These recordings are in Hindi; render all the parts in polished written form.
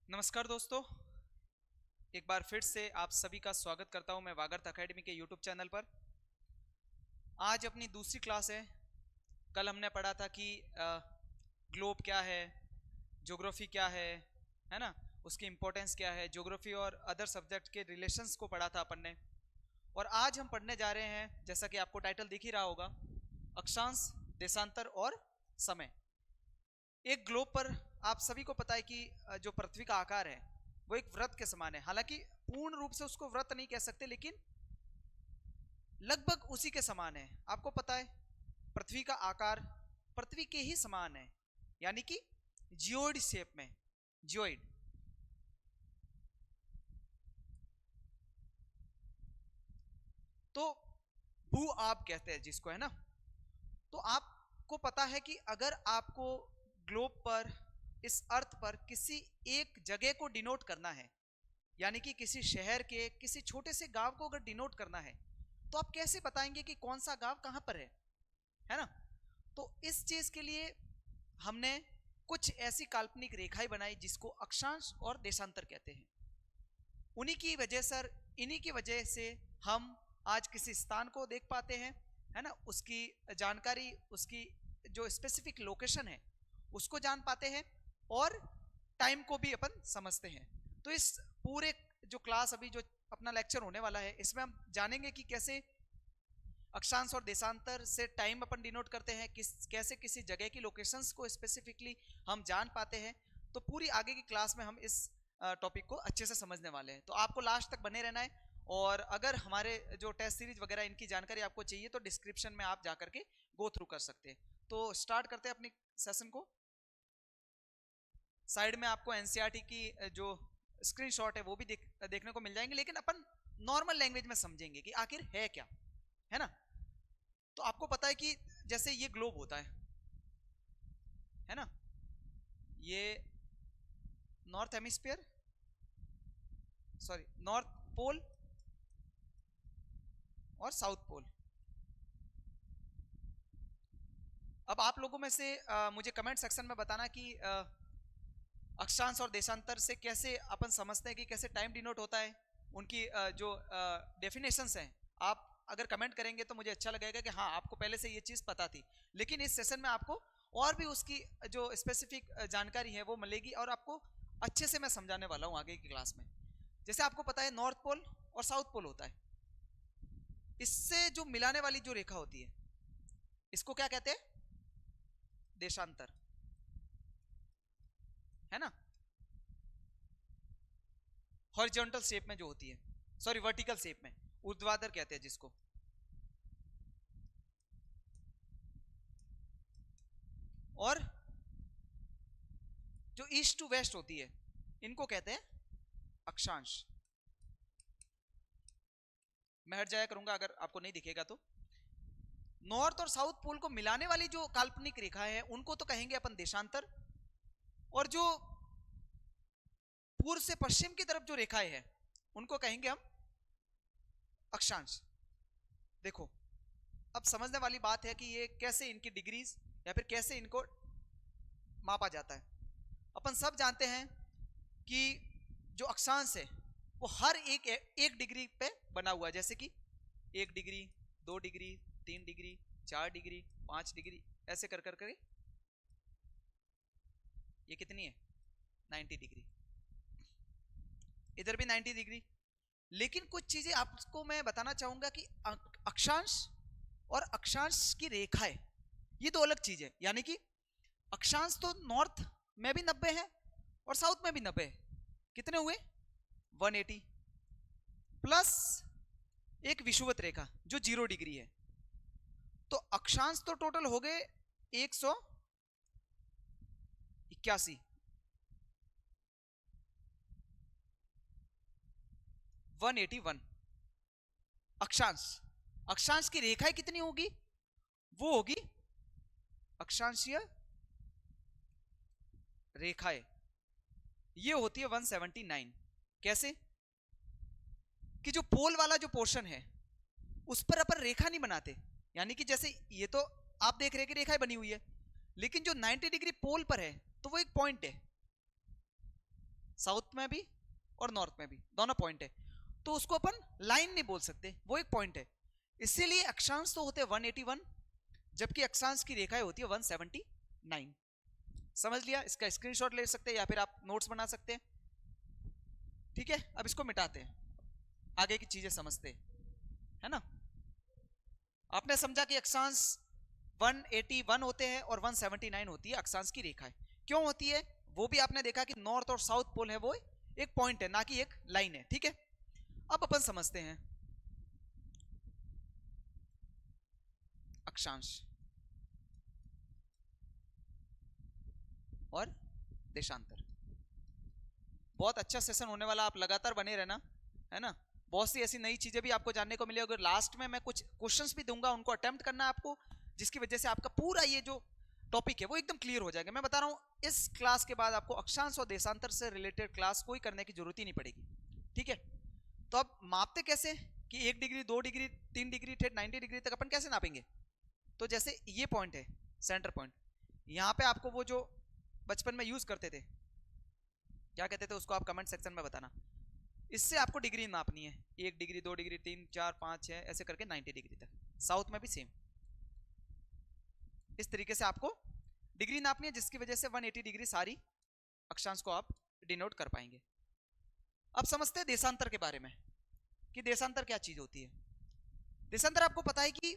नमस्कार दोस्तों, एक बार फिर से आप सभी का स्वागत करता हूं मैं वागर्थ एकेडमी के यूट्यूब चैनल पर। आज अपनी दूसरी क्लास है। कल हमने पढ़ा था कि ग्लोब क्या है, ज्योग्राफी क्या है ना, उसकी इंपॉर्टेंस क्या है, ज्योग्राफी और अदर सब्जेक्ट के रिलेशंस को पढ़ा था अपन ने। और आज हम पढ़ने जा रहे हैं, जैसा कि आपको टाइटल दिख ही रहा होगा, अक्षांश, देशांतर और समय। एक ग्लोब पर आप सभी को पता है कि जो पृथ्वी का आकार है वो एक वृत्त के समान है। हालांकि पूर्ण रूप से उसको वृत्त नहीं कह सकते, लेकिन लगभग उसी के समान है। आपको पता है पृथ्वी का आकार पृथ्वी के ही समान है, यानी कि जियोइड शेप में। जियोइड तो भू आप कहते हैं जिसको, है ना। तो आपको पता है कि अगर आपको ग्लोब पर, इस अर्थ पर किसी एक जगह को डिनोट करना है, यानी कि किसी शहर के किसी छोटे से गांव को अगर डिनोट करना है, तो आप कैसे बताएंगे कि कौन सा गांव कहां पर है ना। तो इस चीज के लिए हमने कुछ ऐसी काल्पनिक रेखाएं बनाई जिसको अक्षांश और देशांतर कहते हैं। इन्हीं की वजह से हम आज किसी स्थान को देख पाते हैं, है ना, उसकी जानकारी, उसकी जो स्पेसिफिक लोकेशन है उसको जान पाते हैं, और टाइम को भी अपन समझते हैं। तो इस पूरे जो क्लास, अभी जो अपना लेक्चर होने वाला है, इसमें हम जानेंगे कि कैसे अक्षांश और देशांतर से टाइम अपन डिनोट करते हैं, कैसे किसी जगह की लोकेशंस को स्पेसिफिकली हम जान पाते हैं। तो पूरी आगे की क्लास में हम इस टॉपिक को अच्छे से समझने वाले हैं, तो आपको लास्ट तक बने रहना है। और अगर हमारे जो टेस्ट सीरीज वगैरह इनकी जानकारी आपको चाहिए तो डिस्क्रिप्शन में आप जाकर के गो थ्रू कर सकते हैं। तो स्टार्ट करते हैं अपनी सेशन को। साइड में आपको एनसीईआरटी की जो स्क्रीनशॉट है वो भी देखने को मिल जाएंगे, लेकिन अपन नॉर्मल लैंग्वेज में समझेंगे कि आखिर है क्या, है ना। तो आपको पता है कि जैसे ये ग्लोब होता है ना, ये north hemisphere, sorry north pole और साउथ पोल। अब आप लोगों में से मुझे कमेंट सेक्शन में बताना कि अक्षांश और देशांतर से कैसे अपन समझते हैं कि कैसे टाइम डिनोट होता है, उनकी जो डेफिनेशंस हैं। आप अगर कमेंट करेंगे तो मुझे अच्छा लगेगा कि हाँ, आपको पहले से ये चीज़ पता थी। लेकिन इस सेशन में आपको और भी उसकी जो स्पेसिफिक जानकारी है वो मिलेगी, और आपको अच्छे से मैं समझाने वाला हूँ आगे की क्लास में। जैसे आपको पता है नॉर्थ पोल और साउथ पोल होता है, इससे जो मिलाने वाली जो रेखा होती है इसको क्या कहते हैं? देशांतर, है ना। हॉरिजॉन्टल शेप में जो होती है, सॉरी वर्टिकल शेप में, ऊर्ध्वाधर कहते हैं जिसको। और जो ईस्ट टू वेस्ट होती है इनको कहते हैं अक्षांश। मैं हट जाया करूंगा अगर आपको नहीं दिखेगा तो। नॉर्थ और साउथ पोल को मिलाने वाली जो काल्पनिक रेखा है उनको तो कहेंगे अपन देशांतर, और जो पूर्व से पश्चिम की तरफ जो रेखाएं हैं उनको कहेंगे हम अक्षांश। देखो, अब समझने वाली बात है कि ये कैसे इनकी डिग्रीज या फिर कैसे इनको मापा जाता है। अपन सब जानते हैं कि जो अक्षांश है वो हर एक डिग्री पे बना हुआ है, जैसे कि 1 degree, 2 degree, 3 degree, 4 degree, 5 degree, ऐसे कर कर ये कितनी है? 90 डिग्री। इधर भी 90 डिग्री। लेकिन कुछ चीजें आपको मैं बताना चाहूंगा कि अक्षांश और अक्षांश की रेखाएं ये दो अलग चीज है। यानी कि अक्षांश तो नॉर्थ में भी 90 है और साउथ में भी 90 है। कितने हुए? 180 प्लस एक विषुवत रेखा जो 0 डिग्री है। तो अक्षांश तो टोटल हो गए 181। 181 अक्षांश। अक्षांश की रेखाएं कितनी होगी? वो होगी अक्षांशीय रेखाएं, ये होती है 179। कैसे? कि जो पोल वाला जो पोर्शन है उस पर अपन रेखा नहीं बनाते। यानी कि जैसे ये तो आप देख रहे हैं कि रेखाएं बनी हुई है, लेकिन जो 90 डिग्री पोल पर है तो वो एक पॉइंट है। साउथ में भी और नॉर्थ में भी, दोनों पॉइंट है, तो उसको अपन लाइन नहीं बोल सकते, वो एक पॉइंट है। इसीलिए अक्षांश तो होते हैं 181, जबकि अक्षांश की रेखाएं होती है 179। समझ लिया? इसका स्क्रीनशॉट ले सकते हैं या फिर आप नोट्स बना सकते हैं। ठीक है, अब इसको मिटाते हैं, आगे की चीजें समझते हैं, है ना। आपने समझा कि अक्षांश 181 होते हैं और 179 होती है अक्षांश की रेखाएं। क्यों होती है वो भी आपने देखा कि नॉर्थ और साउथ पोल है वो एक पॉइंट है, ना कि एक लाइन है। ठीक है, अब अपन समझते हैं अक्षांश और देशांतर। बहुत अच्छा सेशन होने वाला, आप लगातार बने रहना, है ना। बहुत सी ऐसी नई चीजें भी आपको जानने को मिलेगी। अगर लास्ट में मैं कुछ क्वेश्चंस भी दूंगा, उनको अटेम्प्ट करना है आपको, जिसकी वजह से आपका पूरा ये जो टॉपिक है वो एकदम क्लियर हो जाएगा। मैं बता रहा हूं इस क्लास के बाद आपको अक्षांश और देशांतर से रिलेटेड क्लास कोई करने की जरूरत ही नहीं पड़ेगी। ठीक है, तो अब मापते कैसे कि 1 डिग्री 2 डिग्री 3 डिग्री ठेठ 90 डिग्री तक अपन कैसे नापेंगे। तो जैसे ये पॉइंट है सेंटर पॉइंट, यहाँ पे आपको वो जो बचपन में यूज करते थे, क्या कहते थे उसको, आप कमेंट सेक्शन में बताना। इससे आपको डिग्री नापनी है, 1 डिग्री 2 डिग्री 3 4 5 6 ऐसे करके 90 डिग्री तक। साउथ में भी सेम इस तरीके से आपको डिग्री नापनी है, जिसकी वजह से 180 डिग्री सारी अक्षांश को आप डिनोट कर पाएंगे। अब समझते हैं देशांतर के बारे में कि देशांतर क्या चीज होती है। देशांतर आपको पता है कि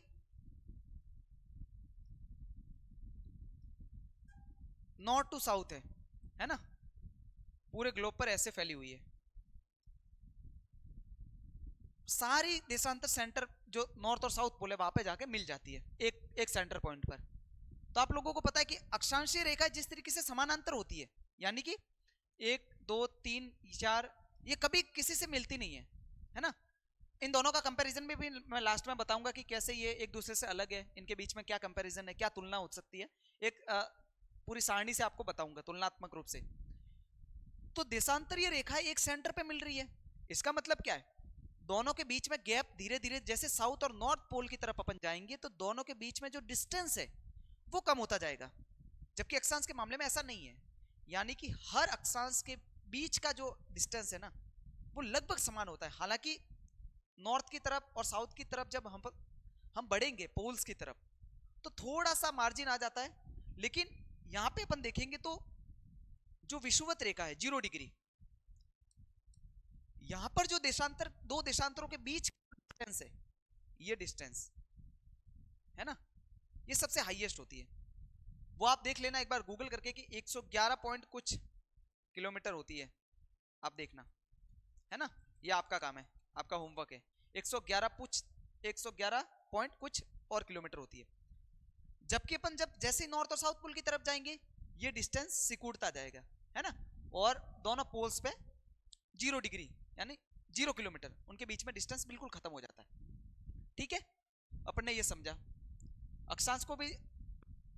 नॉर्थ टू साउथ है ना, पूरे ग्लोब पर ऐसे फैली हुई है। सारी देशांतर सेंटर जो नॉर्थ और साउथ पोल है वहां पे जाके मिल जाती है एक सेंटर पॉइंट पर। तो आप लोगों को पता है कि अक्षांशीय रेखा जिस तरीके से समानांतर होती है, यानी कि 1 2 3 4 ये कभी किसी से मिलती नहीं है ना। इन दोनों का कंपैरिजन में भी मैं लास्ट में बताऊंगा कि कैसे ये एक दूसरे से अलग है, इनके बीच में क्या कंपैरिजन है, क्या तुलना हो सकती है, एक पूरी सारणी से आपको बताऊंगा तुलनात्मक रूप से। तो देशांतरीय रेखा एक सेंटर पे मिल रही है, इसका मतलब क्या है, दोनों के बीच में गैप धीरे धीरे जैसे साउथ और नॉर्थ पोल की तरफ अपन जाएंगे तो दोनों के बीच में जो डिस्टेंस है वो कम होता जाएगा, जबकि अक्षांश के मामले में ऐसा नहीं है। यानी कि हर अक्षांश के बीच का जो डिस्टेंस है ना वो लगभग समान होता है। हालांकि नॉर्थ की तरफ और साउथ की तरफ जब हम बढ़ेंगे पोल्स की तरफ तो थोड़ा सा मार्जिन आ जाता है, लेकिन यहां पे अपन देखेंगे तो जो विषुवत रेखा है 0 डिग्री, यहां पर जो देशांतर, दो देशांतरों के बीच डिस्टेंस है, ये डिस्टेंस है ना, ये सबसे हाईएस्ट होती है। वो आप देख लेना एक बार गूगल करके कि 111 पॉइंट कुछ किलोमीटर होती है, आप देखना, है ना। ये आपका काम है, आपका होमवर्क है। 111 पॉइंट कुछ और किलोमीटर होती है। जबकि अपन जब जैसे नॉर्थ और साउथ पोल की तरफ जाएंगे ये डिस्टेंस सिकुड़ता जाएगा, है ना, और दोनों पोल्स पे 0 डिग्री यानी 0 किलोमीटर, उनके बीच में डिस्टेंस बिल्कुल खत्म हो जाता है। ठीक है, अपन ने ये समझा। अक्षांश को भी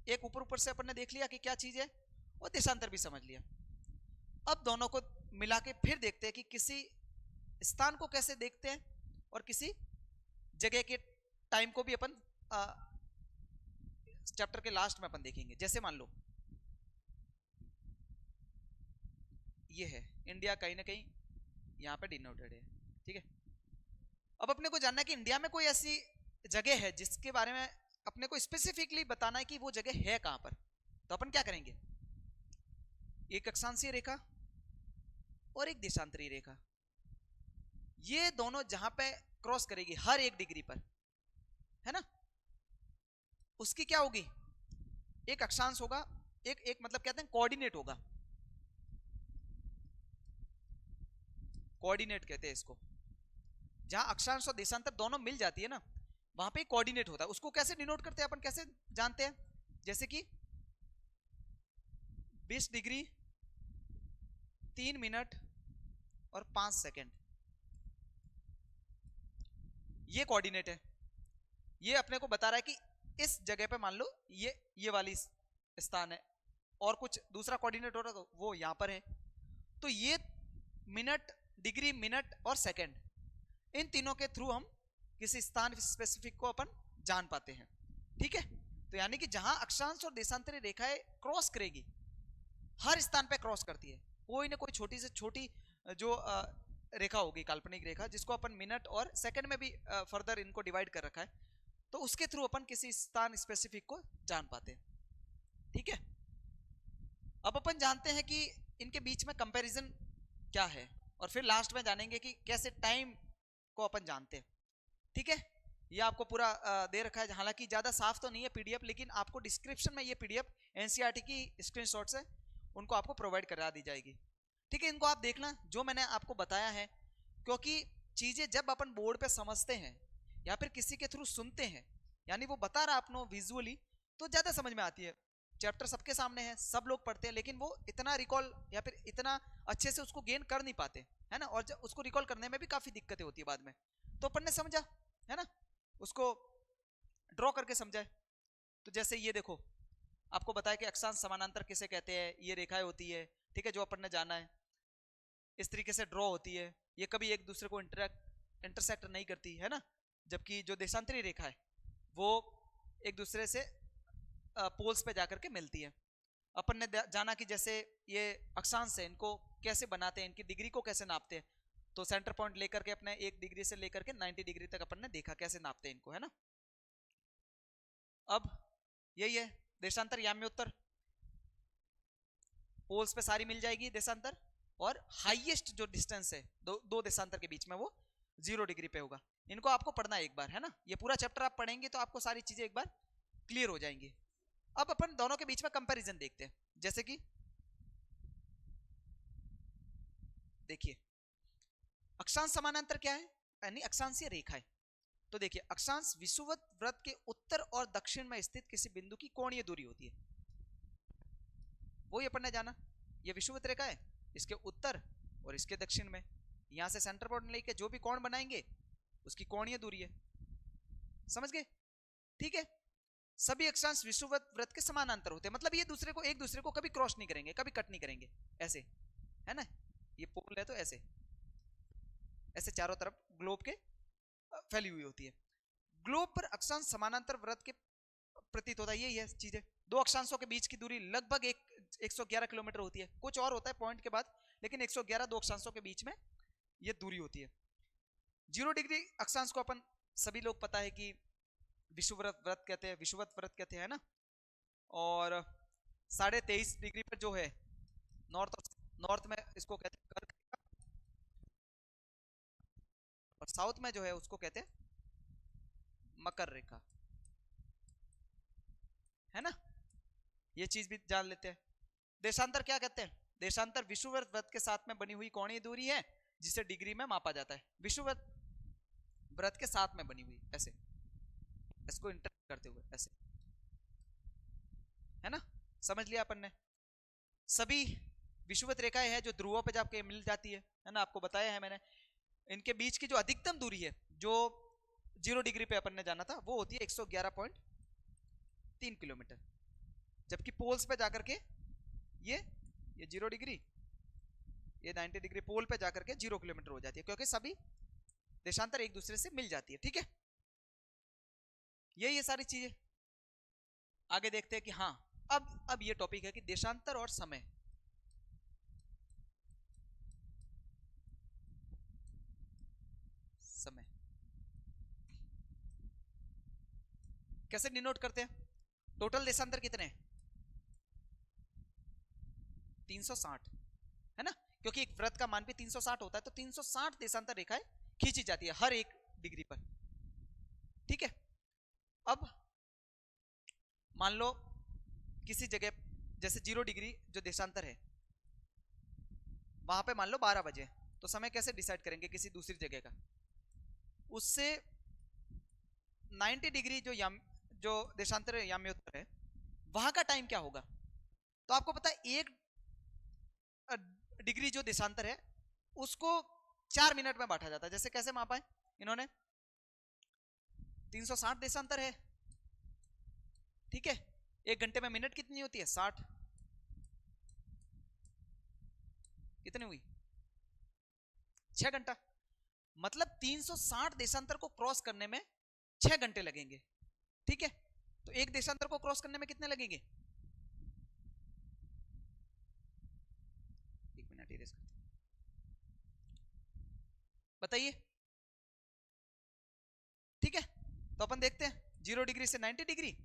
एक ऊपर ऊपर से अपन ने देख लिया कि क्या चीज है, और देशांतर भी समझ लिया। अब दोनों को मिला के फिर देखते हैं कि किसी स्थान को कैसे देखते हैं और किसी जगह के टाइम को भी अपन चैप्टर के लास्ट में अपन देखेंगे। जैसे मान लो ये है इंडिया, कहीं ना कहीं यहाँ पे डिनोटेड है, ठीक है। अब अपने को जानना है कि इंडिया में कोई ऐसी जगह है जिसके बारे में अपने को स्पेसिफिकली बताना है कि वो जगह है कहां पर। तो अपन क्या करेंगे, एक अक्षांशीय रेखा और एक देशांतरीय रेखा, ये दोनों जहां पे क्रॉस करेगी हर 1 डिग्री पर, है ना, उसकी क्या होगी, एक अक्षांश होगा, एक मतलब कहते हैं कोऑर्डिनेट होगा, कोऑर्डिनेट कहते हैं इसको। जहां अक्षांश और देशांतर दोनों मिल जाती है ना वहां पे कोऑर्डिनेट होता है। उसको कैसे डिनोट करते हैं अपन, कैसे जानते हैं, जैसे कि 20 डिग्री 3 मिनट और 5 सेकंड, ये कोऑर्डिनेट है। ये अपने को बता रहा है कि इस जगह पे मान लो ये वाली स्थान है, और कुछ दूसरा कोऑर्डिनेट हो रहा तो वो यहां पर है। तो ये मिनट, डिग्री, मिनट और सेकंड, इन तीनों के थ्रू हम किसी स्थान स्पेसिफिक को अपन जान पाते हैं। ठीक है, तो यानी कि जहां अक्षांश और देशांतरीय रेखाएं क्रॉस करेगी, हर स्थान पे क्रॉस करती है, कोई ना कोई छोटी से छोटी जो रेखा होगी, काल्पनिक रेखा, जिसको अपन मिनट और सेकंड में भी फर्दर इनको डिवाइड कर रखा है, तो उसके थ्रू अपन किसी स्थान स्पेसिफिक को जान पाते हैं। ठीक है, अब अपन जानते हैं कि इनके बीच में कंपैरिजन क्या है, और फिर लास्ट में जानेंगे कि कैसे टाइम को अपन जानते हैं। ठीक है, ये आपको पूरा दे रखा है, हालांकि ज्यादा साफ तो नहीं है पीडीएफ, लेकिन आपको डिस्क्रिप्शन में ये पीडीएफ एनसीईआरटी की स्क्रीनशॉट्स है, उनको आपको प्रोवाइड करा दी जाएगी। ठीक है, इनको आप देखना जो मैंने आपको बताया है, क्योंकि चीजें जब अपन बोर्ड पे समझते हैं या फिर किसी के थ्रू सुनते हैं, यानी वो बता रहा अपनो विजुअली, तो ज्यादा समझ में आती है। चैप्टर सबके सामने है, सब लोग पढ़ते हैं, लेकिन वो इतना रिकॉल या फिर इतना अच्छे से उसको गेन कर नहीं पाते, है ना, और उसको रिकॉल करने में भी काफी दिक्कतें होती है बाद में। तो अपन ने समझा, है ना, उसको ड्रॉ करके समझा है। तो जैसे ये देखो, आपको बताया कि अक्षांश समानांतर किसे कहते हैं, ये रेखाएं होती है, ठीक है, जो अपन ने जाना है, इस तरीके से ड्रॉ होती है, ये कभी एक दूसरे को इंटरसेक्ट नहीं करती, है ना, जबकि जो देशांतरी रेखा है वो एक दूसरे से पोल्स पे जाकर के मिलती है। अपन ने जाना कि जैसे ये अक्षांश है, इनको कैसे बनाते हैं, इनकी डिग्री को कैसे नापते हैं, तो सेंटर पॉइंट लेकर के अपने 1 डिग्री से लेकर के 90 डिग्री तक अपन ने देखा कैसे नापते हैं इनको, है ना। अब यही है देशांतर याम्योत्तर, पोल्स पे सारी मिल जाएगी देशांतर, और हाईएस्ट जो डिस्टेंस है दो देशांतर के बीच में वो 0 डिग्री पे होगा। इनको आपको पढ़ना है एक बार, है ना, ये पूरा चैप्टर आप पढ़ेंगे तो आपको सारी चीजें एक बार क्लियर हो जाएंगी। अब अपन दोनों के बीच में कंपैरिजन देखते हैं, जैसे कि देखिए अक्षांश समानांतर क्या है, यानी अक्षांशीय रेखा है। तो देखिए अक्षांश विषुवत वृत्त के उत्तर और दक्षिण में स्थित किसी बिंदु की कोणीय दूरी होती है, वही अपन ने जाना, ये विषुवत रेखा है, इसके उत्तर और इसके दक्षिण में, यहां से सेंटर पॉइंट लेके जो भी कोण बनाएंगे उसकी कोणीय दूरी है, समझ गए। ठीक है, सभी अक्षांश विषुवत वृत्त के समानांतर होते हैं, मतलब ये एक दूसरे को कभी क्रॉस नहीं करेंगे, कभी कट नहीं करेंगे, ऐसे, है ना, ये पोल है तो ऐसे ऐसे चारों तरफ ग्लोब के फैली हुई होती है। ग्लोब पर अक्षांश समानांतर वृत्त के प्रतीत होता है, यही है चीजें। दो अक्षांशों के बीच की दूरी लगभग 111 किलोमीटर होती है, कुछ और होता है पॉइंट के बाद, लेकिन 111 दो अक्षांशों के बीच में ये दूरी होती है। 0 डिग्री अक्षांश को अपन सभी लोग पता है कि विषुवत वृत्त कहते हैं, विषुवत वृत्त कहते हैं ना, और 23.5 डिग्री पर जो है नॉर्थ में इसको कहते हैं कर्क, और साउथ में जो है उसको कहते हैं मकर रेखा, है ना, ये चीज भी जान लेते हैं। देशांतर क्या कहते हैं, देशांतर विषुवत वृत्त के साथ में बनी हुई कोणीय दूरी है जिसे डिग्री में मापा जाता है, विषुवत वृत्त के साथ में बनी हुई, ऐसे इसको इंटर करते हुए ऐसे, है ना, समझ लिया अपन ने। सभी विषुवत रेखाएं हैं जो ध्रुवों पे जाके मिल जाती है ना, आपको बताया है मैंने। इनके बीच की जो अधिकतम दूरी है जो 0 डिग्री पे अपन ने जाना था वो होती है 111.3 किलोमीटर, जबकि पोल्स पे जाकर के ये 0 डिग्री, ये 90 डिग्री, पोल पे जाकर के 0 किलोमीटर हो जाती है, क्योंकि सभी देशांतर एक दूसरे से मिल जाती है। ठीक है, ये सारी चीजें आगे देखते हैं कि हाँ, अब ये टॉपिक है कि देशांतर और समय, समय कैसे डिनोट करते हैं। टोटल देशांतर कितने हैं, 360, है ना, क्योंकि एक वृत्त का मान भी 360 होता है, तो 360 देशांतर रेखाएं खींची जाती है हर एक डिग्री पर। ठीक है, अब मान लो किसी जगह जैसे 0 डिग्री जो देशांतर है वहां पे मान लो 12 बजे, तो समय कैसे डिसाइड करेंगे किसी दूसरी जगह का, उससे 90 डिग्री जो देशांतर याम्योत्तर है वहां का टाइम क्या होगा। तो आपको पता है 1 डिग्री जो देशांतर है उसको 4 मिनट में बांटा जाता है, जैसे कैसे मापा है इन्होंने, 360 देशांतर है, ठीक है, 1 घंटे में मिनट कितनी होती है, 60, कितनी हुई, 6 घंटा, मतलब 360 देशांतर को क्रॉस करने में 6 घंटे लगेंगे। ठीक है, तो एक देशांतर को क्रॉस करने में कितने लगेंगे, 1 मिनट, इरेज करते हैं। बताइए, ठीक है। तो अपन देखते हैं 0 डिग्री से 90 डिग्री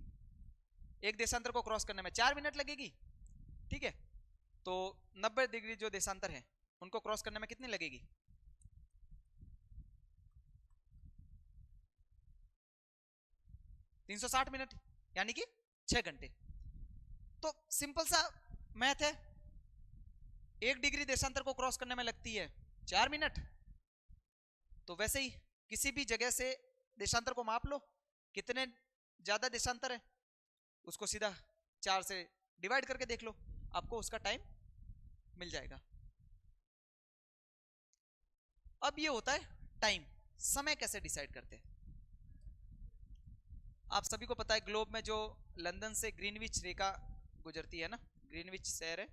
एक देशांतर को क्रॉस करने में 4 मिनट लगेगी, ठीक है। तो 90 डिग्री जो देशांतर है उनको क्रॉस करने में कितनी लगेगी? 360 मिनट, यानी कि 6 घंटे। तो सिंपल सा मैथ है, 1 डिग्री देशांतर को क्रॉस करने में लगती है 4 मिनट। तो वैसे ही किसी भी जगह से देशांतर को माप लो, कितने ज्यादा देशांतर है उसको सीधा 4 से डिवाइड करके देख लो, आपको उसका टाइम मिल जाएगा। अब ये होता है टाइम, समय कैसे डिसाइड करते हैं? आप सभी को पता है ग्लोब में जो लंदन से ग्रीनविच रेखा गुजरती है ना, ग्रीनविच शहर है,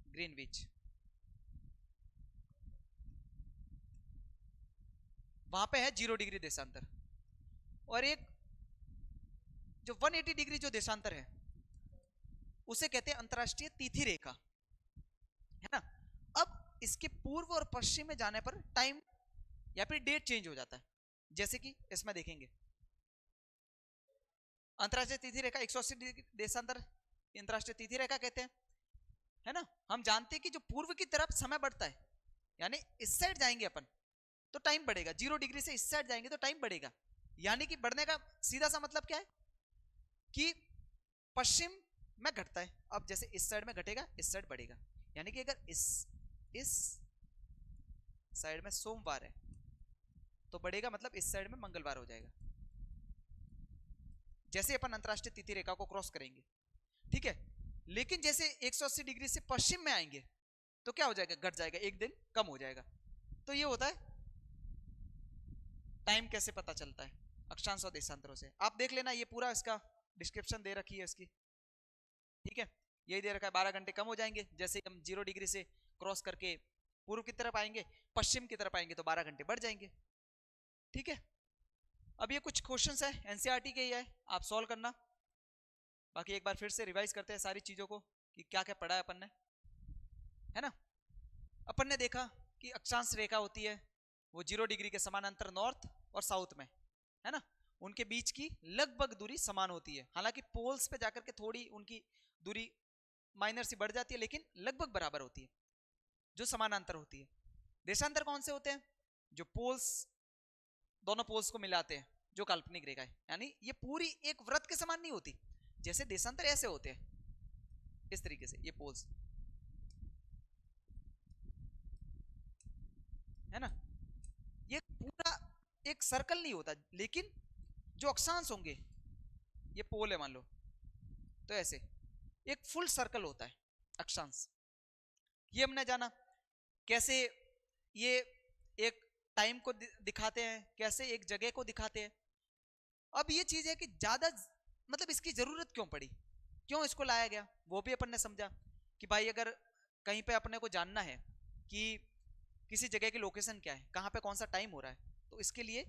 ग्रीनविच, वहां पे है 0 डिग्री देशांतर, और एक जो 180 डिग्री जो देशांतर है उसे कहते हैं अंतरराष्ट्रीय तिथि रेखा, है ना। अब इसके पूर्व और पश्चिम में जाने पर टाइम या फिर डेट चेंज हो जाता है, जैसे कि इसमें देखेंगे अंतरराष्ट्रीय तिथि रेखा 180 डिग्री देशांतर अंतरराष्ट्रीय तिथि रेखा कहते हैं, है ना। हम जानते हैं कि जो पूर्व की तरफ समय बढ़ता है, यानी इस साइड जाएंगे अपन तो टाइम बढ़ेगा, 0 डिग्री से इस साइड जाएंगे तो टाइम बढ़ेगा, यानी कि बढ़ने का सीधा सा मतलब क्या है कि पश्चिम में घटता है। अब जैसे इस साइड में घटेगा इस साइड बढ़ेगा, यानी कि अगर इस साइड में सोमवार है तो बढ़ेगा, मतलब इस साइड में मंगलवार हो जाएगा, जैसे अपन अंतरराष्ट्रीय तिथि रेखा को क्रॉस करेंगे, ठीक है। लेकिन जैसे 180 डिग्री से पश्चिम में आएंगे तो क्या हो जाएगा, घट जाएगा, एक दिन कम हो जाएगा। तो ये होता है टाइम कैसे पता चलता है, अक्षांश और देशांतरों से। आप देख लेना, ये पूरा इसका डिस्क्रिप्शन दे रखी है इसकी, ठीक है। यही दे रखा है 12 घंटे कम हो जाएंगे, जैसे हम 0 डिग्री से क्रॉस करके पूर्व की तरफ आएंगे, पश्चिम की तरफ आएंगे तो 12 घंटे बढ़ जाएंगे, ठीक है। अब ये कुछ क्वेश्चंस है एनसीईआरटी के ही है, आप सॉल्व करना। बाकी एक बार फिर से रिवाइज करते हैं सारी चीजों को कि क्या क्या पढ़ा है अपन ने, है ना। अपन ने देखा कि अक्षांश रेखा होती है वो 0 डिग्री के समानांतर नॉर्थ और साउथ में, है ना, उनके बीच की लगभग दूरी समान होती है, हालांकि पोल्स पे जाकर के थोड़ी उनकी दूरी माइनर सी बढ़ जाती है, लेकिन लगभग बराबर होती है जो समानांतर होती है। देशांतर कौन से होते हैं? जो पोल्स, दोनों पोल्स को मिलाते हैं, जो काल्पनिक रेखा है, यानी ये पूरी एक वृत्त के समान नहीं होती, जैसे देशांतर ऐसे होते हैं इस तरीके से, ये पोल्स, है ना। ये पूरा एक सर्कल नहीं होता, लेकिन जो अक्षांश होंगे, ये पोल है मान लो, तो ऐसे एक फुल सर्कल होता है अक्षांश। ये हमने जाना कैसे ये एक टाइम को दिखाते हैं, कैसे एक जगह को दिखाते हैं। अब ये चीज है कि ज्यादा मतलब इसकी जरूरत क्यों पड़ी, क्यों इसको लाया गया, वो भी अपन ने समझा कि भाई अगर कहीं पे अपने को जानना है कि किसी जगह की लोकेशन क्या है, कहाँ पे कौन सा टाइम हो रहा है, तो इसके लिए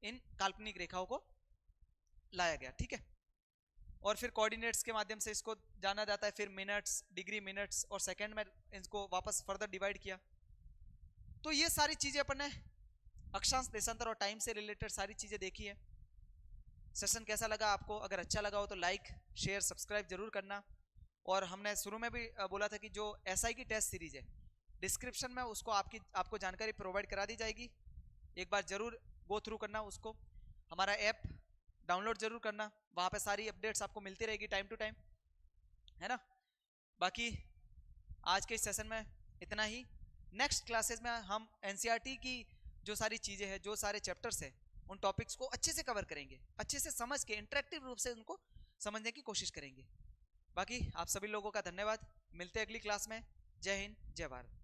इन काल्पनिक रेखाओं को लाया गया, ठीक है। और फिर कोऑर्डिनेट्स के माध्यम से इसको जाना जाता है, फिर मिनट्स, डिग्री, मिनट्स और सेकंड में इसको वापस फर्दर डिवाइड किया। तो ये सारी चीजें अपन ने अक्षांश, देशांतर और टाइम से रिलेटेड सारी चीजें देखी है। सेशन कैसा लगा आपको? अगर अच्छा लगा हो तो लाइक, शेयर, सब्सक्राइब जरूर करना। और हमने शुरू में भी बोला था कि जो एसआई की टेस्ट सीरीज है डिस्क्रिप्शन में उसको आपको जानकारी प्रोवाइड करा दी जाएगी, एक बार जरूर गो थ्रू करना उसको। हमारा ऐप डाउनलोड जरूर करना, वहां पे सारी अपडेट्स आपको मिलती रहेगी टाइम टू टाइम, है ना। बाकी आज के इस सेशन में इतना ही। नेक्स्ट क्लासेस में हम एनसीईआरटी की जो सारी चीजें हैं, जो सारे चैप्टर्स हैं, उन टॉपिक्स को अच्छे से कवर करेंगे, अच्छे से समझ के इंटरेक्टिव रूप से उनको समझने की कोशिश करेंगे। बाकी आप सभी लोगों का धन्यवाद, मिलते हैं अगली क्लास में। जय हिंद, जय भारत।